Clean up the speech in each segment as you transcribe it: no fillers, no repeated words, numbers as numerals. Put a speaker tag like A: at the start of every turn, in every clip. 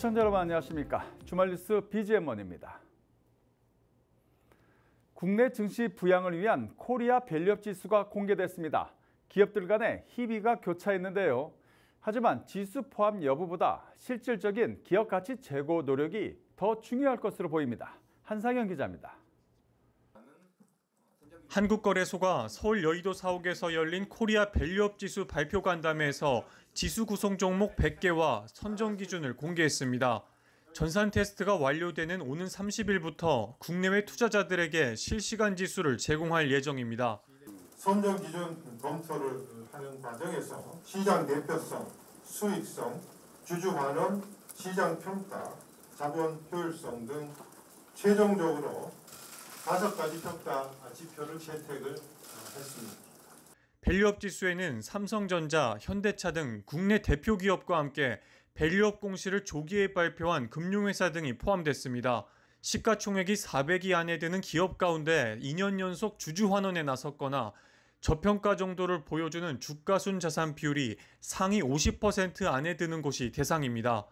A: 시청자 여러분 안녕하십니까. 주말 뉴스 BGM1입니다. 국내 증시 부양을 위한 코리아 밸류업 지수가 공개됐습니다. 기업들 간의 희비가 교차했는데요. 하지만 지수 포함 여부보다 실질적인 기업 가치 제고 노력이 더 중요할 것으로 보입니다. 한상현 기자입니다.
B: 한국거래소가 서울 여의도 사옥에서 열린 코리아 밸류업 지수 발표 간담회에서 지수 구성 종목 100개와 선정 기준을 공개했습니다. 전산 테스트가 완료되는 오는 30일부터 국내외 투자자들에게 실시간 지수를 제공할 예정입니다.
C: 선정 기준 검토를 하는 과정에서 시장 대표성, 수익성, 주주 환원, 시장 평가, 자본 효율성 등 최종적으로 5가지 평가 지표를 채택을 했습니다.
B: 밸류업 지수에는 삼성전자, 현대차 등 국내 대표 기업과 함께 밸류업 공시를 조기에 발표한 금융회사 등이 포함됐습니다. 시가총액이 400이 안에 드는 기업 가운데 2년 연속 주주 환원에 나섰거나 저평가 정도를 보여주는 주가순 자산 비율이 상위 50% 안에 드는 곳이 대상입니다.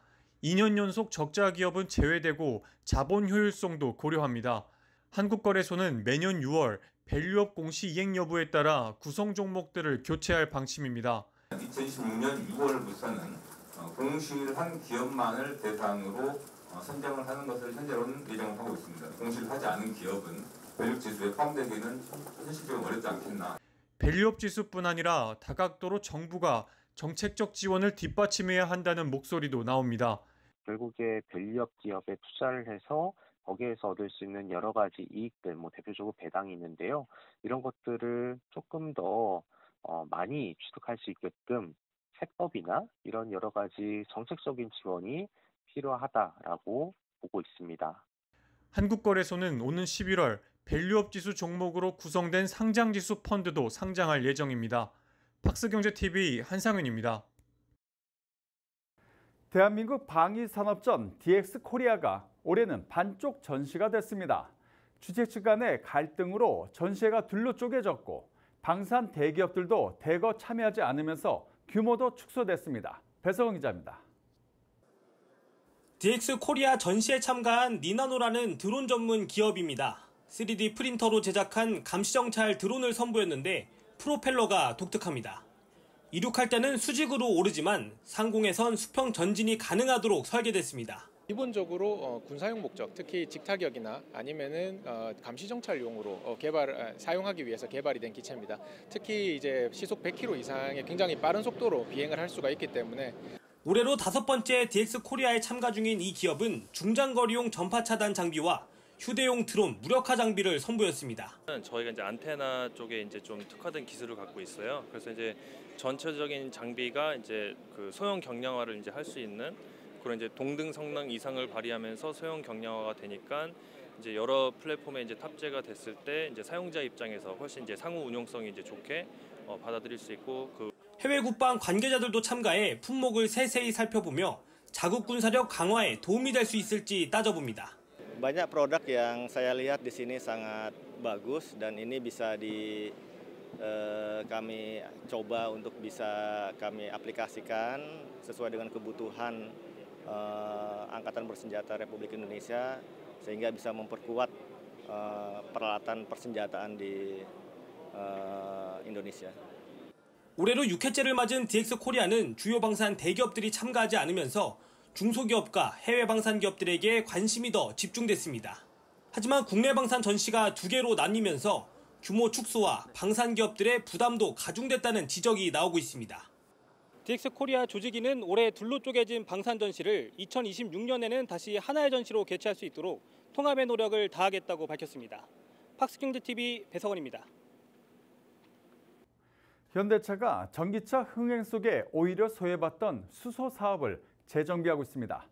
B: 2년 연속 적자 기업은 제외되고 자본 효율성도 고려합니다. 한국거래소는 매년 6월 밸류업 공시 이행 여부에 따라 구성 종목들을 교체할 방침입니다.
D: 2016년 6월부터는 공시를 한 기업만을 대상으로 선정을 하는 것을 현재로는 예정을 하고 있습니다. 공시를 하지 않은 기업은 밸류업 지수에 포함되기는 현실적으로 어렵지 않겠나.
B: 밸류업 지수뿐 아니라 다각도로 정부가 정책적 지원을 뒷받침해야 한다는 목소리도 나옵니다.
E: 결국에 밸류업 기업에 투자를 해서 거기에서 얻을 수 있는 여러 가지 이익들, 대표적으로 배당이 있는데요. 이런 것들을 조금 더 많이 취득할 수 있게끔 세법이나 이런 여러 가지 정책적인 지원이 필요하다라고 보고 있습니다.
B: 한국거래소는 오는 11월 밸류업 지수 종목으로 구성된 상장지수 펀드도 상장할 예정입니다. 박스경제TV 한상윤입니다.
A: 대한민국 방위산업전 DX코리아가 올해는 반쪽 전시가 됐습니다. 주최 측 간의 갈등으로 전시회가 둘로 쪼개졌고 방산 대기업들도 대거 참여하지 않으면서 규모도 축소됐습니다. 배석원 기자입니다.
F: DX코리아 전시에 참가한 니나노라는 드론 전문 기업입니다. 3D 프린터로 제작한 감시정찰 드론을 선보였는데 프로펠러가 독특합니다. 이륙할 때는 수직으로 오르지만 상공에선 수평 전진이 가능하도록 설계됐습니다.
G: 기본적으로 군사용 목적, 특히 직타격이나 아니면은 감시정찰용으로 사용하기 위해서 개발이 된 기체입니다. 특히 이제 시속 100km 이상의 굉장히 빠른 속도로 비행을 할 수가 있기 때문에
F: 올해로 5번째 DX코리아에 참가 중인 이 기업은 중장거리용 전파 차단 장비와 휴대용 드론 무력화 장비를 선보였습니다.
H: 저희가 이제 안테나 쪽에 이제 좀 특화된 기술을 갖고 있어요. 그래서 이제 전체적인 장비가 이제 그 소형 경량화를 이제 할 수 있는 그런 이제 동등 성능 이상을 발휘하면서 소형 경량화가 되니까 이제 여러 플랫폼에 이제 탑재가 됐을 때 이제 사용자 입장에서 훨씬 이제 상호 운용성이 이제 좋게 받아들일 수 있고
F: 해외 국방 관계자들도 참가해 품목을 세세히 살펴보며 자국 군사력 강화에 도움이 될 수 있을지 따져봅니다.
I: Banyak produk yang saya lihat di sini sangat bagus dan ini bisa kami coba untuk bisa kami aplikasikan sesuai dengan kebutuhan Angkatan Bersenjata Republik Indonesia sehingga bisa memperkuat peralatan persenjataan di Indonesia.
F: 올해로 6회째를 맞은 DX코리아는 주요 방산 대기업들이 참가하지 않으면서 중소기업과 해외 방산 기업들에게 관심이 더 집중됐습니다. 하지만 국내 방산 전시가 2개로 나뉘면서 규모 축소와 방산 기업들의 부담도 가중됐다는 지적이 나오고 있습니다. DX코리아 조직위는 올해 둘로 쪼개진 방산 전시를 2026년에는 다시 하나의 전시로 개최할 수 있도록 통합의 노력을 다하겠다고 밝혔습니다. 박스경제TV 배석원입니다.
A: 현대차가 전기차 흥행 속에 오히려 소외받던 수소 사업을 재정비하고 있습니다.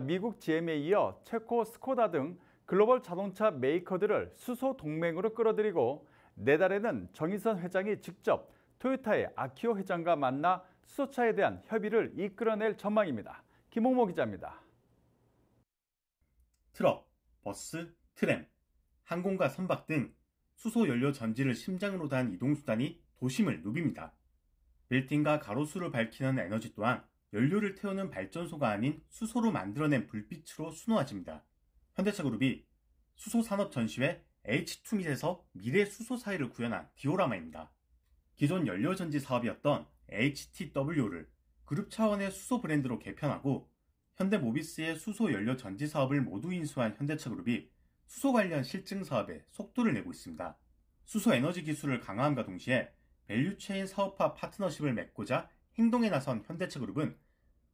A: 미국 GM에 이어 체코 스코다 등 글로벌 자동차 메이커들을 수소 동맹으로 끌어들이고 내달에는 정의선 회장이 직접 토요타의 아키오 회장과 만나 수소차에 대한 협의를 이끌어낼 전망입니다. 김홍모 기자입니다.
J: 트럭, 버스, 트램, 항공과 선박 등 수소 연료 전지를 심장으로 단 이동수단이 도심을 누빕니다. 빌딩과 가로수를 밝히는 에너지 또한 연료를 태우는 발전소가 아닌 수소로 만들어낸 불빛으로 순호해집니다. 현대차그룹이 수소산업 전시회 H2밋에서 미래 수소 사회를 구현한 디오라마입니다. 기존 연료전지 사업이었던 HTW를 그룹 차원의 수소 브랜드로 개편하고 현대모비스의 수소 연료 전지 사업을 모두 인수한 현대차그룹이 수소 관련 실증 사업에 속도를 내고 있습니다. 수소 에너지 기술을 강화함과 동시에 밸류체인 사업화 파트너십을 맺고자 행동에 나선 현대차그룹은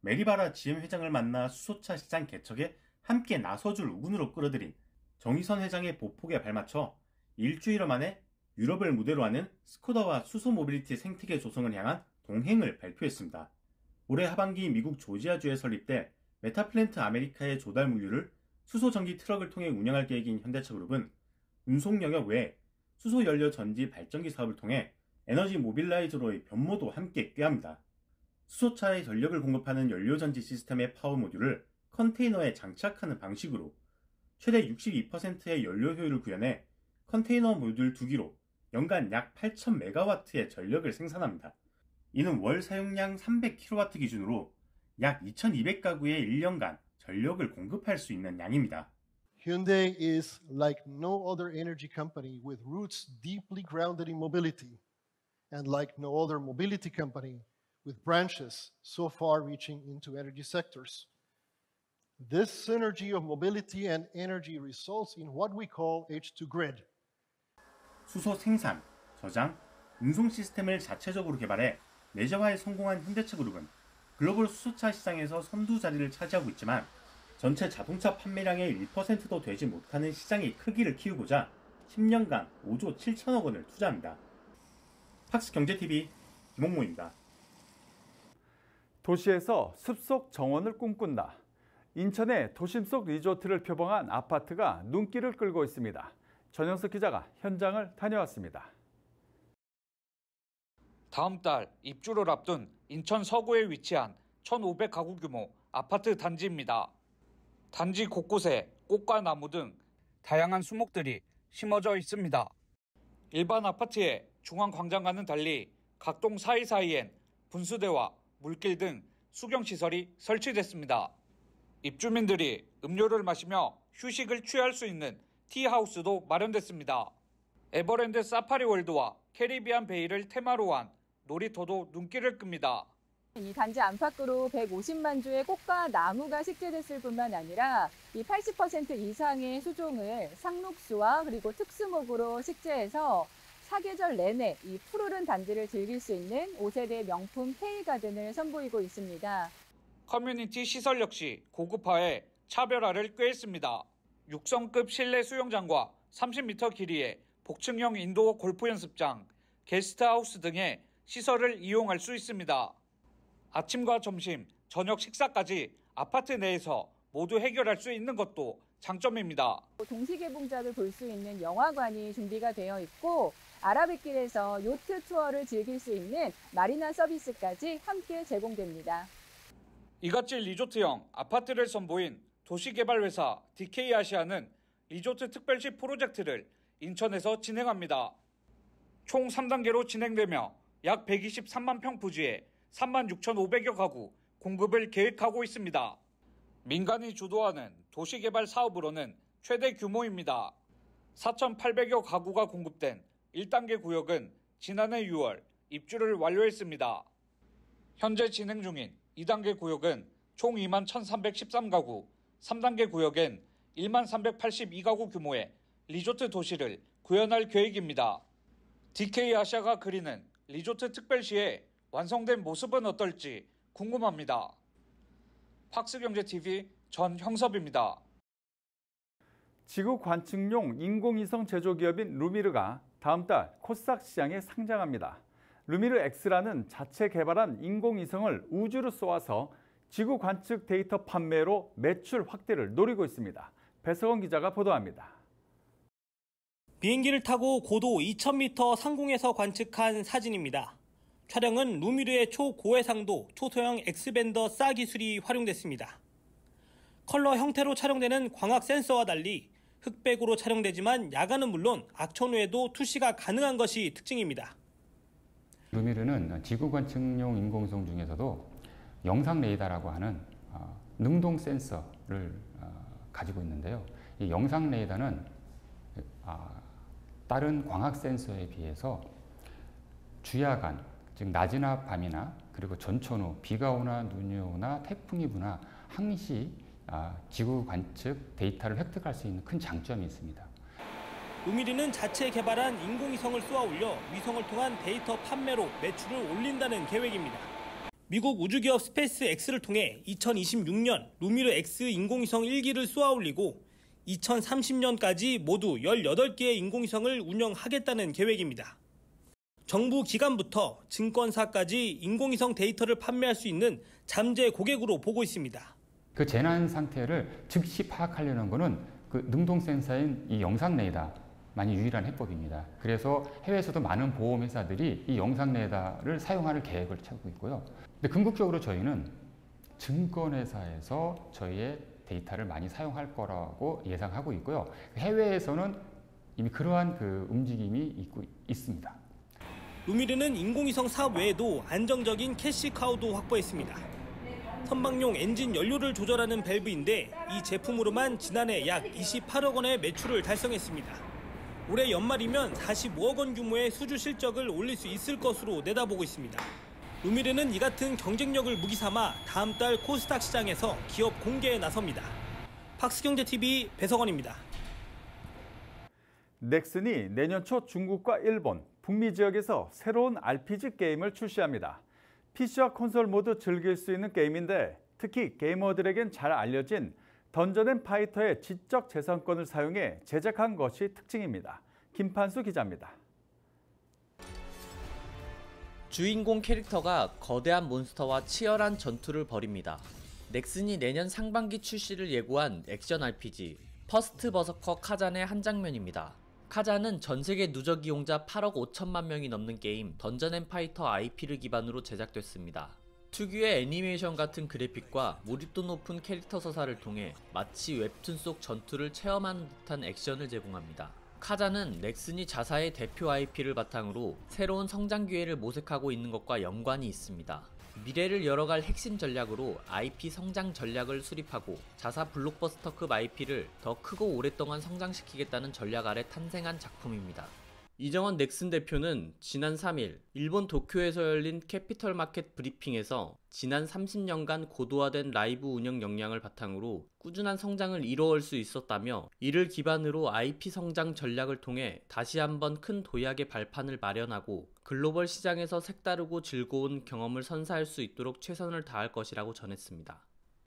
J: 메리바라 GM 회장을 만나 수소차 시장 개척에 함께 나서줄 우군으로 끌어들인 정의선 회장의 보폭에 발맞춰 일주일 만에 유럽을 무대로 하는 스코다와 수소 모빌리티 생태계 조성을 향한 동행을 발표했습니다. 올해 하반기 미국 조지아주에 설립돼 메타플랜트 아메리카의 조달 물류를 수소 전기 트럭을 통해 운영할 계획인 현대차그룹은 운송 영역 외에 수소 연료 전지 발전기 사업을 통해 에너지 모빌라이저로의 변모도 함께 꾀합니다. 수소차에 전력을 공급하는 연료 전지 시스템의 파워 모듈을 컨테이너에 장착하는 방식으로 최대 62%의 연료 효율을 구현해 컨테이너 모듈 2기로 연간 약 8,000메가와트의 전력을 생산합니다. 이는 월 사용량 300kW 기준으로 약 2,200가구에 1년간 전력을 공급할 수 있는 양입니다.
K: Hyundai is like no other energy company with roots deeply grounded in mobility, and like no other mobility company with branches so far reaching into energy sectors. This synergy of mobility and energy results in what we call H2 grid.
J: 수소 생산, 저장, 운송 시스템을 자체적으로 개발해 내재화에 성공한 현대차그룹은 글로벌 수소차 시장에서 선두 자리를 차지하고 있지만 전체 자동차 판매량의 1%도 되지 못하는 시장의 크기를 키우고자 10년간 5조 7천억 원을 투자합니다. 팍스경제TV 김홍모입니다.
A: 도시에서 숲속 정원을 꿈꾼다. 인천의 도심 속 리조트를 표방한 아파트가 눈길을 끌고 있습니다. 전영석 기자가 현장을 다녀왔습니다.
L: 다음 달 입주를 앞둔 인천 서구에 위치한 1,500가구 규모 아파트 단지입니다. 단지 곳곳에 꽃과 나무 등 다양한 수목들이 심어져 있습니다. 일반 아파트의 중앙 광장과는 달리 각 동 사이사이엔 분수대와 물길 등 수경시설이 설치됐습니다. 입주민들이 음료를 마시며 휴식을 취할 수 있는 티하우스도 마련됐습니다. 에버랜드 사파리월드와 캐리비안 베이를 테마로 한 놀이터도 눈길을 끕니다.
M: 이 단지 안팎으로 150만 주의 꽃과 나무가 식재됐을 뿐만 아니라 이 80% 이상의 수종을 상록수와 그리고 특수목으로 식재해서 사계절 내내 이 푸르른 단지를 즐길 수 있는 5세대 명품 K가든을 선보이고 있습니다.
L: 커뮤니티 시설 역시 고급화에 차별화를 꾀했습니다. 6성급 실내 수영장과 30m 길이의 복층형 인도어 골프 연습장, 게스트하우스 등의 시설을 이용할 수 있습니다. 아침과 점심, 저녁 식사까지 아파트 내에서 모두 해결할 수 있는 것도 장점입니다.
M: 동시개봉작을 볼 수 있는 영화관이 준비가 되어 있고 아라뱃길에서 요트 투어를 즐길 수 있는 마리나 서비스까지 함께 제공됩니다.
L: 이같이 리조트형 아파트를 선보인 도시개발회사 DK아시아는 리조트 특별시 프로젝트를 인천에서 진행합니다. 총 3단계로 진행되며 약 123만 평 부지에 36,500여 가구 공급을 계획하고 있습니다. 민간이 주도하는 도시개발 사업으로는 최대 규모입니다. 4,800여 가구가 공급된 1단계 구역은 지난해 6월 입주를 완료했습니다. 현재 진행 중인 2단계 구역은 총 2만 1,313가구, 3단계 구역엔 1만 382가구 규모의 리조트 도시를 구현할 계획입니다. DK아시아가 그리는 리조트 특별시의 완성된 모습은 어떨지 궁금합니다. 팍스경제TV 전형섭입니다.
A: 지구 관측용 인공위성 제조기업인 루미르가 다음 달 코스닥 시장에 상장합니다. 루미르 X라는 자체 개발한 인공위성을 우주로 쏘아서 지구 관측 데이터 판매로 매출 확대를 노리고 있습니다. 배석원 기자가 보도합니다.
F: 비행기를 타고 고도 2,000m 상공에서 관측한 사진입니다. 촬영은 루미르의 초고해상도 초소형 X밴더 싸 기술이 활용됐습니다. 컬러 형태로 촬영되는 광학 센서와 달리 흑백으로 촬영되지만 야간은 물론 악천 후에도 투시가 가능한 것이 특징입니다.
N: 루미르는 지구 관측용 인공위성 중에서도 영상 레이더라고 하는 능동 센서를 가지고 있는데요. 이 영상 레이더는 다른 광학 센서에 비해서 주야간, 즉 낮이나 밤이나 그리고 전천 후 비가 오나 눈이 오나 태풍이 부나 항시 지구 관측 데이터를 획득할 수 있는 큰 장점이 있습니다.
F: 루미르는 자체 개발한 인공위성을 쏘아 올려 위성을 통한 데이터 판매로 매출을 올린다는 계획입니다. 미국 우주기업 스페이스X를 통해 2026년 루미르 X 인공위성 1기를 쏘아 올리고 2030년까지 모두 18개의 인공위성을 운영하겠다는 계획입니다. 정부 기관부터 증권사까지 인공위성 데이터를 판매할 수 있는 잠재 고객으로 보고 있습니다.
N: 그 재난 상태를 즉시 파악하려는 것은 그 능동 센서인 이 영상 레이더만이 유일한 해법입니다. 그래서 해외에서도 많은 보험회사들이 이 영상 레이더를 사용하는 계획을 찾고 있고요. 근데 궁극적으로 저희는 증권회사에서 저희의 데이터를 많이 사용할 거라고 예상하고 있고요. 해외에서는 이미 그러한 그 움직임이 있습니다.
F: 루미르는 인공위성 사업 외에도 안정적인 캐시카우도 확보했습니다. 선박용 엔진 연료를 조절하는 밸브인데 이 제품으로만 지난해 약 28억 원의 매출을 달성했습니다. 올해 연말이면 45억 원 규모의 수주 실적을 올릴 수 있을 것으로 내다보고 있습니다. 루미르는 이 같은 경쟁력을 무기 삼아 다음 달 코스닥 시장에서 기업 공개에 나섭니다. 팍스경제TV 배석원입니다.
A: 넥슨이 내년 초 중국과 일본, 북미 지역에서 새로운 RPG 게임을 출시합니다. PC와 콘솔 모두 즐길 수 있는 게임인데 특히 게이머들에겐 잘 알려진 던전 앤 파이터의 지적 재산권을 사용해 제작한 것이 특징입니다. 김판수 기자입니다.
O: 주인공 캐릭터가 거대한 몬스터와 치열한 전투를 벌입니다. 넥슨이 내년 상반기 출시를 예고한 액션 RPG 퍼스트 버서커 카잔의 한 장면입니다. 카잔은 전세계 누적 이용자 8억 5천만 명이 넘는 게임 던전 앤 파이터 IP를 기반으로 제작됐습니다. 특유의 애니메이션 같은 그래픽과 몰입도 높은 캐릭터 서사를 통해 마치 웹툰 속 전투를 체험하는 듯한 액션을 제공합니다. 카잔은 넥슨이 자사의 대표 IP를 바탕으로 새로운 성장 기회를 모색하고 있는 것과 연관이 있습니다. 미래를 열어갈 핵심 전략으로 IP 성장 전략을 수립하고 자사 블록버스터급 IP를 더 크고 오랫동안 성장시키겠다는 전략 아래 탄생한 작품입니다. 이정원 넥슨 대표는 지난 3일 일본 도쿄에서 열린 캐피털 마켓 브리핑에서 지난 30년간 고도화된 라이브 운영 역량을 바탕으로 꾸준한 성장을 이뤄올 수 있었다며 이를 기반으로 IP 성장 전략을 통해 다시 한번 큰 도약의 발판을 마련하고 글로벌 시장에서 색다르고 즐거운 경험을 선사할 수 있도록 최선을 다할 것이라고 전했습니다.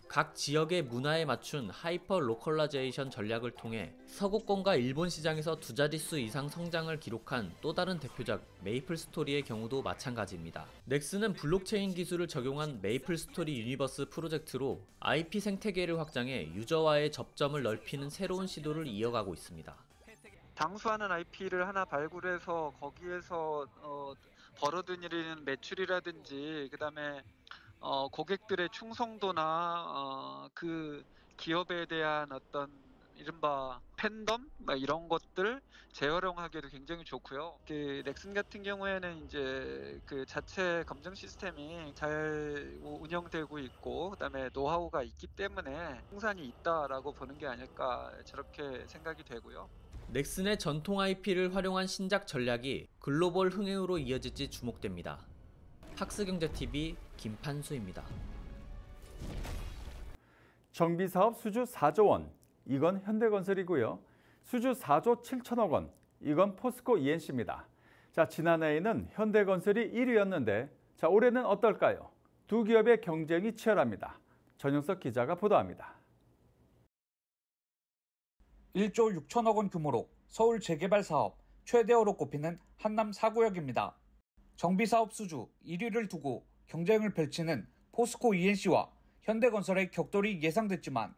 O: 각 지역의 문화에 맞춘 하이퍼 로컬라이제이션 전략을 통해 서구권과 일본 시장에서 두 자릿수 이상 성장을 기록한 또 다른 대표작 메이플 스토리의 경우도 마찬가지입니다. 넥슨은 블록체인 기술을 적용한 메이플 스토리 유니버스 프로젝트로 IP 생태계를 확장해 유저와의 접점을 넓히는 새로운 시도를 이어가고 있습니다.
P: 당수하는 IP를 하나 발굴해서 거기에서 벌어들이는 매출이라든지 그다음에 고객들의 충성도나 그 기업에 대한 어떤 이른바 팬덤 이런 것들 재활용하기에도 굉장히 좋고요. 그 넥슨 같은 경우에는 이제 그 자체 검증 시스템이 잘 운영되고 있고 그다음에 노하우가 있기 때문에 승산이 있다라고 보는 게 아닐까 저렇게 생각이 되고요.
O: 넥슨의 전통 IP를 활용한 신작 전략이 글로벌 흥행으로 이어질지 주목됩니다. 팍스경제TV 김판수입니다.
A: 정비사업 수주 4조 원, 이건 현대건설이고요. 수주 4조 7천억 원, 이건 포스코 ENC입니다. 자, 지난해에는 현대건설이 1위였는데 자, 올해는 어떨까요? 두 기업의 경쟁이 치열합니다. 전영석 기자가 보도합니다.
L: 1조 6천억 원 규모로 서울 재개발 사업 최대어로 꼽히는 한남 4구역입니다. 정비사업 수주 1위를 두고 경쟁을 펼치는 포스코 ENC와 현대건설의 격돌이 예상됐지만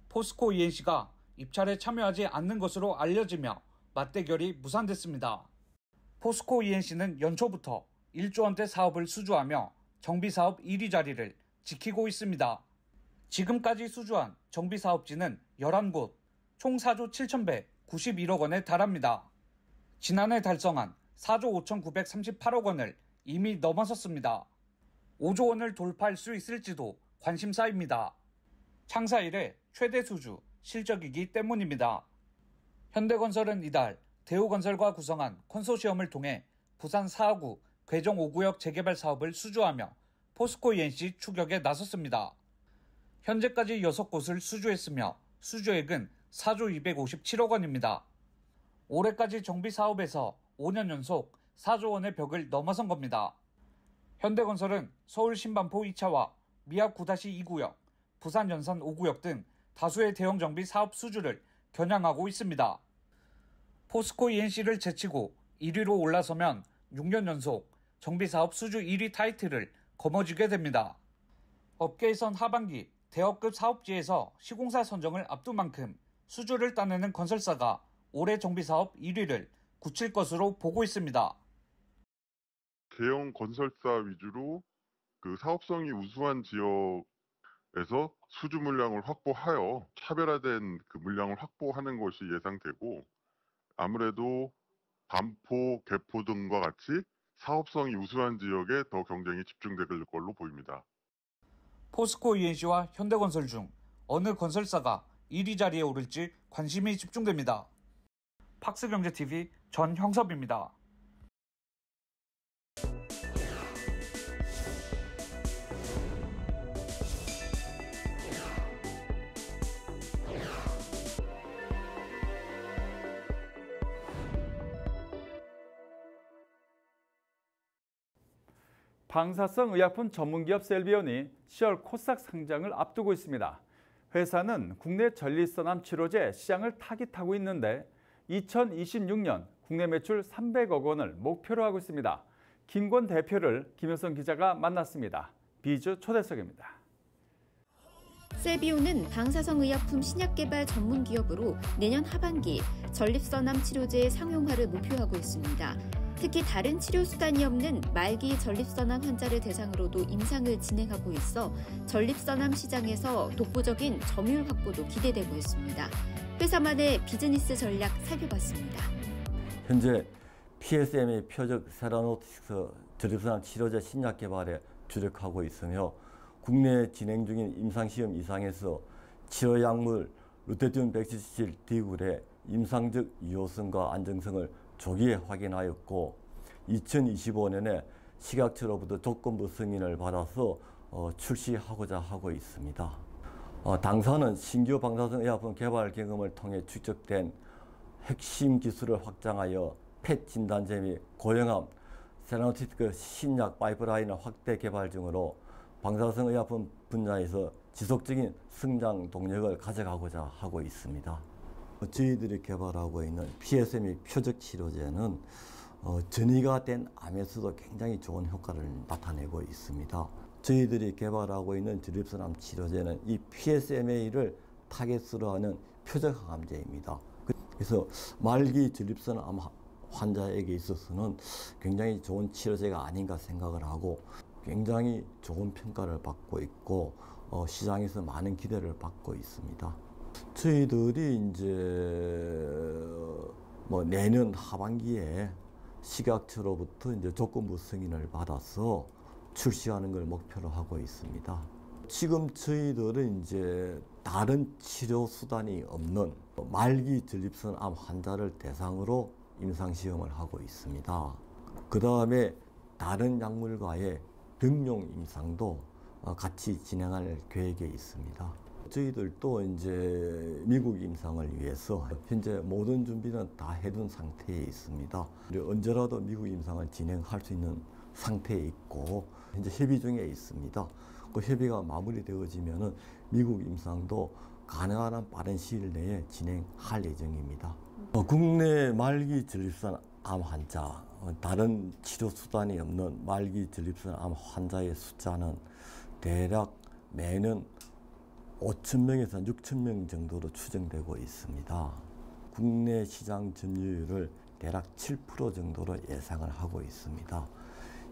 L: 포스코 ENC가 입찰에 참여하지 않는 것으로 알려지며 맞대결이 무산됐습니다. 포스코 ENC는 연초부터 1조 원대 사업을 수주하며 정비사업 1위 자리를 지키고 있습니다. 지금까지 수주한 정비사업지는 11곳, 총 4조 7,191억 원에 달합니다. 지난해 달성한 4조 5,938억 원을 이미 넘어섰습니다. 5조 원을 돌파할 수 있을지도 관심사입니다. 창사 이래 최대 수주 실적이기 때문입니다. 현대건설은 이달 대우건설과 구성한 컨소시엄을 통해 부산 4구 괴정 5구역 재개발 사업을 수주하며 포스코 ENC 추격에 나섰습니다. 현재까지 6곳을 수주했으며 수주액은 4조 257억 원입니다. 올해까지 정비 사업에서 5년 연속 4조 원의 벽을 넘어선 겁니다. 현대건설은 서울 신반포 2차와 미합 9-2구역, 부산 연산 5구역 등 다수의 대형 정비 사업 수주를 겨냥하고 있습니다. 포스코 ENC를 제치고 1위로 올라서면 6년 연속 정비 사업 수주 1위 타이틀을 거머쥐게 됩니다. 업계에선 하반기 대업급 사업지에서 시공사 선정을 앞둔 만큼 수주를 따내는 건설사가 올해 정비 사업 1위를 굳힐 것으로 보고 있습니다.
Q: 대형 건설사 위주로 그 사업성이 우수한 지역에서 수주 물량을 확보하여 차별화된 그 물량을 확보하는 것이 예상되고, 아무래도 반포, 개포 등과 같이 사업성이 우수한 지역에 더 경쟁이 집중될 걸로 보입니다.
L: 포스코 ENC와 현대건설 중 어느 건설사가 1위 자리에 오를지 관심이 집중됩니다. 팍스경제TV 전형섭입니다.
A: 방사성 의약품 전문기업 셀비온이 10월 코스닥 상장을 앞두고 있습니다. 회사는 국내 전립선암 치료제 시장을 타깃하고 있는데 2026년 국내 매출 300억 원을 목표로 하고 있습니다. 김권 대표를 김효성 기자가 만났습니다. 비주 초대석입니다.
R: 셀비온은 방사성 의약품 신약 개발 전문 기업으로 내년 하반기 전립선암 치료제의 상용화를 목표하고 있습니다. 특히 다른 치료 수단이 없는 말기 전립선암 환자를 대상으로도 임상을 진행하고 있어 전립선암 시장에서 독보적인 점유율 확보도 기대되고 있습니다. 회사만의 비즈니스 전략 살펴봤습니다.
S: 현재 PSMA 표적 세라노틱스 전립선암 치료제 신약 개발에 주력하고 있으며 국내에 진행 중인 임상시험 이상에서 치료약물 루테튬 177D굴의 임상적 유효성과 안정성을 조기에 확인하였고 2025년에 식약처로부터 조건부 승인을 받아서 출시하고자 하고 있습니다. 당사는 신규 방사성 의약품 개발 경험을 통해 축적된 핵심 기술을 확장하여 펫 진단제 및 고형암 세라노틱스 신약 파이프라인을 확대 개발 중으로 방사성 의약품 분야에서 지속적인 성장 동력을 가져가고자 하고 있습니다. 저희들이 개발하고 있는 PSMA 표적 치료제는 전이가 된 암에서도 굉장히 좋은 효과를 나타내고 있습니다. 저희들이 개발하고 있는 전립선암 치료제는 이 PSMA를 타겟으로 하는 표적 항암제입니다. 그래서 말기 전립선암 환자에게 있어서는 굉장히 좋은 치료제가 아닌가 생각을 하고 굉장히 좋은 평가를 받고 있고 시장에서 많은 기대를 받고 있습니다. 저희들이 이제 내년 하반기에 식약처로부터 이제 조건부 승인을 받아서 출시하는 걸 목표로 하고 있습니다. 지금 저희들은 이제 다른 치료 수단이 없는 말기 전립선암 환자를 대상으로 임상시험을 하고 있습니다. 그 다음에 다른 약물과의 병용 임상도 같이 진행할 계획에 있습니다. 저희들도 이제 미국 임상을 위해서 현재 모든 준비는 다 해둔 상태에 있습니다. 언제라도 미국 임상을 진행할 수 있는 상태에 있고 현재 협의 중에 있습니다. 그 협의가 마무리되어지면은 미국 임상도 가능한 한 빠른 시일 내에 진행할 예정입니다. 국내 말기 전립선암 환자, 다른 치료 수단이 없는 말기 전립선암 환자의 숫자는 대략 매년 5,000명에서 6,000명 정도로 추정되고 있습니다. 국내 시장 점유율을 대략 7% 정도로 예상을 하고 있습니다.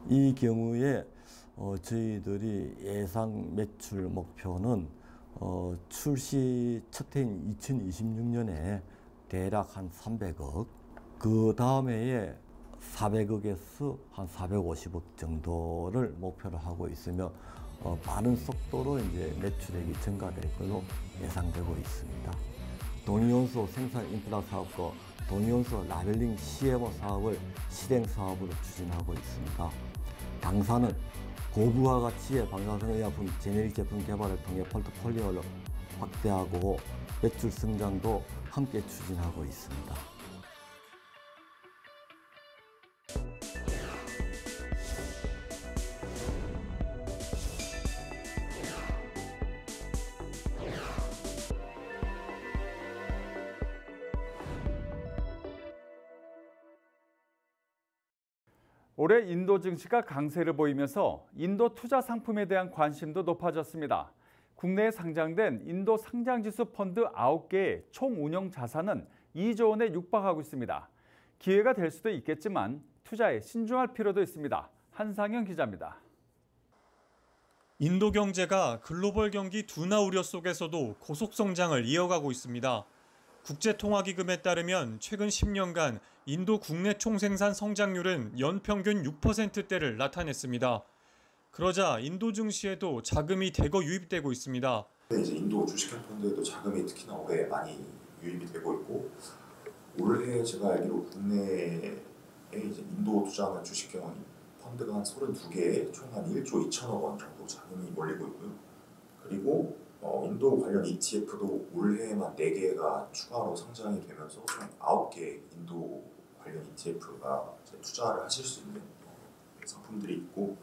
S: 이 경우에 저희들이 예상 매출 목표는 출시 첫 해인 2026년에 대략 한 300억, 그 다음 해에 400억에서 한 450억 정도를 목표로 하고 있으며 빠른 속도로 이제 매출액이 증가될 걸로 예상되고 있습니다. 동위원소 생산 인프라 사업과 동위원소 라벨링 CMO 사업을 실행 사업으로 추진하고 있습니다. 당사는 고부가 가치의 방사선의약품 제네릭 제품 개발을 통해 포트폴리오를 확대하고 매출 성장도 함께 추진하고 있습니다.
A: 올해 인도 증시가 강세를 보이면서 인도 투자 상품에 대한 관심도 높아졌습니다. 국내에 상장된 인도 상장지수 펀드 9개의 총 운용 자산은 2조 원에 육박하고 있습니다. 기회가 될 수도 있겠지만 투자에 신중할 필요도 있습니다. 한상영 기자입니다.
B: 인도 경제가 글로벌 경기 둔화 우려 속에서도 고속 성장을 이어가고 있습니다. 국제통화기금에 따르면 최근 10년간 인도 국내 총생산 성장률은 연평균 6%대를 나타냈습니다. 그러자 인도 증시에도 자금이 대거 유입되고 있습니다.
T: 이제 인도 주식형 펀드에도 자금이 특히나 올해 많이 유입이 되고 있고, 올해 제가 알기로 국내에 이제 인도 투자하는 주식형 펀드가 한 32개에 총 한 1조 2천억 원 정도 자금이 몰리고 있고요. 그리고 인도 관련 ETF도 올해만 4개가 추가로 상장이 되면서 총 9개 인도 관련 ETF가 투자를 하실 수 있는 상품들이 있고,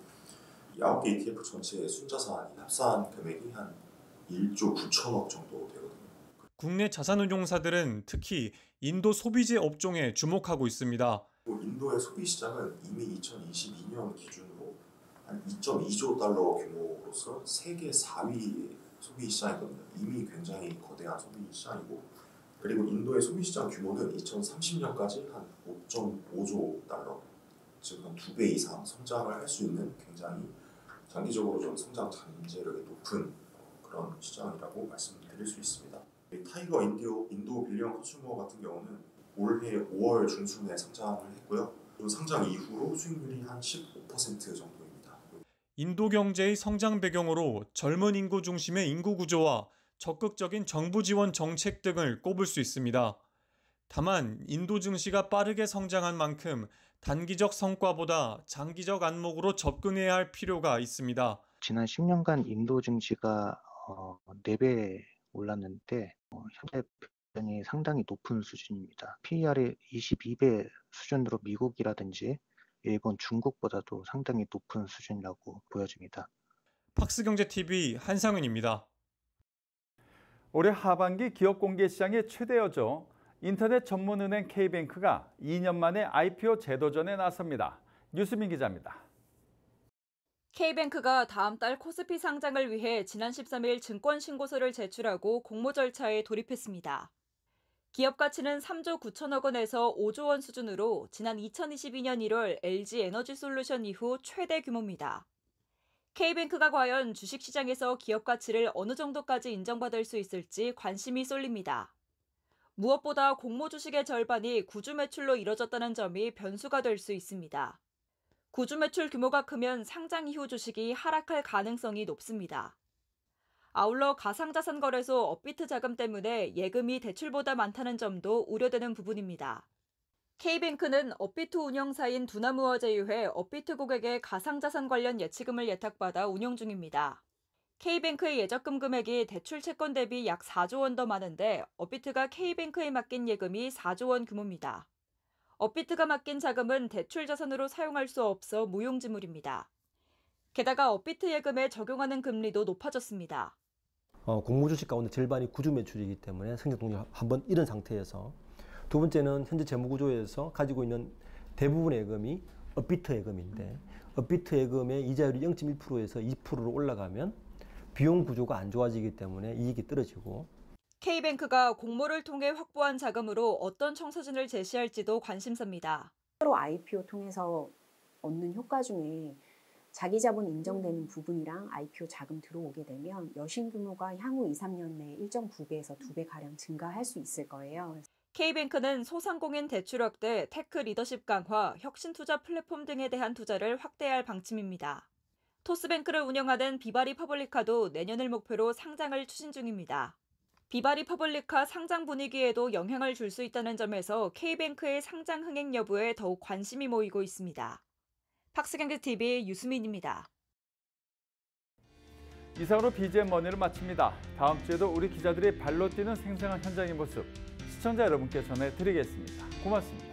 T: 이 9개 ETF 전체의 순자산 합산 금액이 한 1조 9천억 정도 되거든요.
B: 국내 자산운용사들은 특히 인도 소비재 업종에 주목하고 있습니다.
T: 인도의 소비 시장은 이미 2022년 기준으로 한 2.2조 달러 규모로서 세계 4위 소비 시장이거든요. 이미 굉장히 거대한 소비 시장이고, 그리고 인도의 소비 시장 규모는 2030년까지 한 5.5조 달러, 즉 한 2배 이상 성장을 할 수 있는 굉장히 장기적으로 좀 성장 잠재력이 높은 그런 시장이라고 말씀드릴 수 있습니다. 타이거 인도 빌리언 컨슈머 같은 경우는 올해 5월 중순에 상장을 했고요. 상장 이후로 수익률이 한 15% 정도입니다.
B: 인도 경제의 성장 배경으로 젊은 인구 중심의 인구 구조와 적극적인 정부 지원 정책 등을 꼽을 수 있습니다. 다만 인도 증시가 빠르게 성장한 만큼 단기적 성과보다 장기적 안목으로 접근해야 할 필요가 있습니다.
U: 지난 10년간 인도 증시가 4배 올랐는데 현재 배경이 상당히 높은 수준입니다. PER이 22배 수준으로 미국이라든지 일본, 중국보다도 상당히 높은 수준이라고 보여집니다.
B: 팍스경제TV 한상윤입니다.
A: 올해 하반기 기업 공개 시장의 최대여죠. 인터넷 전문은행 K뱅크가 2년 만에 IPO 재도전에 나섭니다. 유수민 기자입니다.
V: K뱅크가 다음 달 코스피 상장을 위해 지난 13일 증권신고서를 제출하고 공모 절차에 돌입했습니다. 기업 가치는 3조 9천억 원에서 5조 원 수준으로 지난 2022년 1월 LG 에너지솔루션 이후 최대 규모입니다. K뱅크가 과연 주식시장에서 기업 가치를 어느 정도까지 인정받을 수 있을지 관심이 쏠립니다. 무엇보다 공모 주식의 절반이 구주 매출로 이뤄졌다는 점이 변수가 될 수 있습니다. 구주 매출 규모가 크면 상장 이후 주식이 하락할 가능성이 높습니다. 아울러 가상자산 거래소 업비트 자금 때문에 예금이 대출보다 많다는 점도 우려되는 부분입니다. K뱅크는 업비트 운영사인 두나무와 제휴해 업비트 고객의 가상자산 관련 예치금을 예탁받아 운영 중입니다. K뱅크의 예적금 금액이 대출 채권 대비 약 4조 원 더 많은데 업비트가 K뱅크에 맡긴 예금이 4조 원 규모입니다. 업비트가 맡긴 자금은 대출 자산으로 사용할 수 없어 무용지물입니다. 게다가 업비트 예금에 적용하는 금리도 높아졌습니다.
W: 공모 주식 가운데 절반이 구주 매출이기 때문에 성장 동력을 한번 잃은 상태에서, 두 번째는 현재 재무 구조에서 가지고 있는 대부분의 예금이 업비트 예금인데, 업비트 예금의 이자율이 0.1%에서 2%로 올라가면 비용 구조가 안 좋아지기 때문에 이익이 떨어지고,
V: K뱅크가 공모를 통해 확보한 자금으로 어떤 청사진을 제시할지도 관심사입니다.
X: 서로 IPO 통해서 얻는 효과 중에 자기 자본 인정되는 부분이랑 IPO 자금 들어오게 되면 여신 규모가 향후 2, 3년 내에 1.9배에서 2배 가량 증가할 수 있을 거예요.
V: K뱅크는 소상공인 대출 확대, 테크 리더십 강화, 혁신투자 플랫폼 등에 대한 투자를 확대할 방침입니다. 토스뱅크를 운영하는 비바리퍼블리카도 내년을 목표로 상장을 추진 중입니다. 비바리퍼블리카 상장 분위기에도 영향을 줄 수 있다는 점에서 K뱅크의 상장 흥행 여부에 더욱 관심이 모이고 있습니다. 팍스경제TV 유수민입니다.
A: 이상으로 BGM 머니를 마칩니다. 다음 주에도 우리 기자들이 발로 뛰는 생생한 현장의 모습 시청자 여러분께 전해드리겠습니다. 고맙습니다.